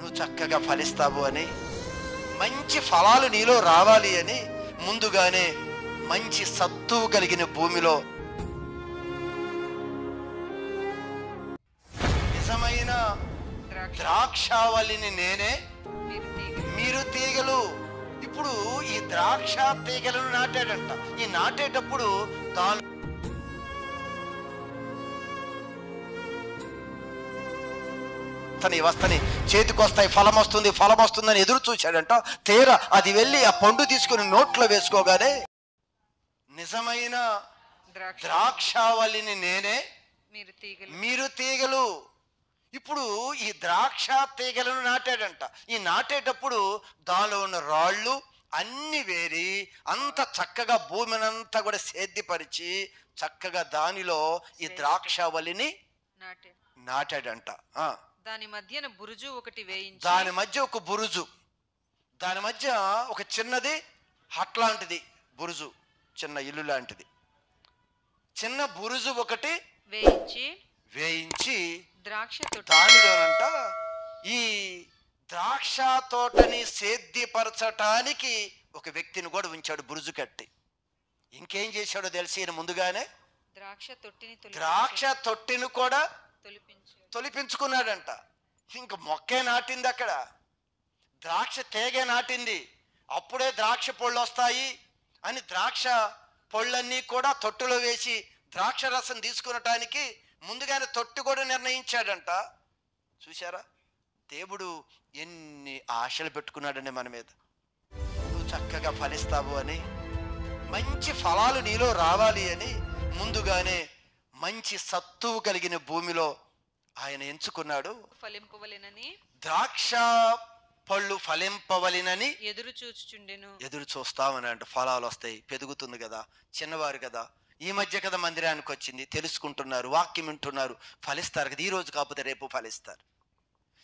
నువ్వు చక్కగా ఫలిస్తావు అని, మంచి ఫలాలు నీలో రావాలి అని ముందుగానే మంచి సత్తువు కలిగిన భూమిలో నిజమైన ద్రాక్షావళిని నేనే, మీరు తీగలు. ఇప్పుడు ఈ ద్రాక్ష తీగలను నాటాడంట. ఈ నాటేటప్పుడు తాను వస్తని చేతికొస్తాయి, ఫలం వస్తుంది, ఫలం వస్తుందని ఎదురు చూశాడంట. తీరా అది వెళ్ళి ఆ పండు తీసుకుని నోట్లో వేసుకోగానే నిజమైన ద్రాక్షావళిని నేనే, మీరు తీగలు. ఇప్పుడు ఈ ద్రాక్ష తీగలను నాటాడంట. ఈ నాటేటప్పుడు దానిలో ఉన్న రాళ్ళు అన్ని వేరి అంత చక్కగా భూమినంతా కూడా సేద్యపరిచి చక్కగా దానిలో ఈ ద్రాక్షావళిని నాటాడంట. దాని మధ్యన బురుజు ఒకటి వేయించి, దాని మధ్య ఒక బురుజు, దాని మధ్య ఒక చిన్నది హట్ లాంటిది, బురుజు చిన్న ఇల్లు లాంటిది, చిన్న బురుజు ఒకటి వేయించి ద్రాక్ష దానిలోనంట ఈ ద్రాక్ష తోటని సేద్యపరచటానికి ఒక వ్యక్తిని కూడా ఉంచాడు బురుజు కట్టి. ఇంకేం చేశాడో తెలిసి ఈయన ముందుగానే ద్రాక్ష తొట్టిని కూడా తొలిపించుకున్నాడంట. ఇంక మొక్కే నాటింది, అక్కడ ద్రాక్ష తేగే నాటింది. అప్పుడే ద్రాక్ష పళ్ళు వస్తాయి అని ద్రాక్ష పళ్ళన్నీ కూడా తొట్టులో వేసి ద్రాక్ష రసం తీసుకునటానికి ముందుగానే తొట్టి కూడా నిర్ణయించాడంట. చూశారా, దేవుడు ఎన్ని ఆశలు పెట్టుకున్నాడండి మన మీద. నువ్వు చక్కగా ఫలిస్తావు అని, మంచి ఫలాలు నీలో రావాలి అని ముందుగానే మంచి సత్తువు కలిగిన భూమిలో ఆయన ఎంచుకున్నాడు. ఫలింపవలెనని, ద్రాక్ష పళ్ళు ఫలింపవలెనని ఎదురు చూస్తామనంట. ఫలాలు వస్తాయి, పెరుగుతుంది కదా, చిన్నవారు కదా, ఈ మధ్య కదా మందిరానికి వచ్చింది, తెలుసుకుంటున్నారు, వాక్యం వింటున్నారు, ఫలిస్తారు కదా. ఈ రోజు కాకపోతే రేపు ఫలిస్తారు,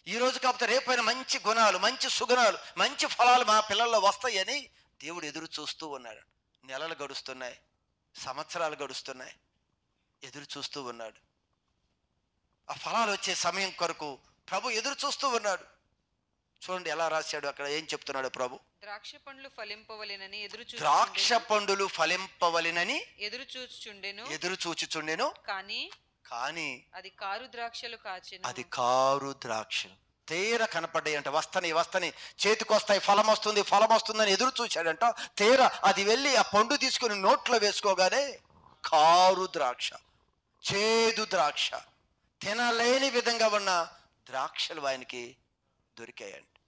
ఈ రోజు కాకపోతే రేపైనా మంచి గుణాలు, మంచి సుగుణాలు, మంచి ఫలాలు మా పిల్లల్లో వస్తాయని దేవుడు ఎదురు చూస్తూ ఉన్నాడు. నెలలు గడుస్తున్నాయి, సంవత్సరాలు గడుస్తున్నాయి, ఎదురు చూస్తూ ఉన్నాడు. ఆ ఫలాలు వచ్చే సమయం కొరకు ప్రభు ఎదురు చూస్తూ ఉన్నాడు. చూడండి ఎలా రాశాడు అక్కడ, ఏం చెప్తున్నాడు ప్రభు. ద్రాక్ష పండ్లు ఫలింపవలెనని ఎదురు చూచుచుండెను కానీ అది కారు ద్రాక్షలు తీర కనపడ్డాయి అంట. వస్తని చేతికొస్తాయి, ఫలం వస్తుందని ఎదురు చూశాడంట. తీర అది వెళ్ళి ఆ పండు తీసుకుని నోట్లో వేసుకోగానే కారు ద్రాక్ష, చేదు ద్రాక్ష, తినలేని విధంగా ఉన్న ద్రాక్షలు ఆయనకి దొరికాయండి.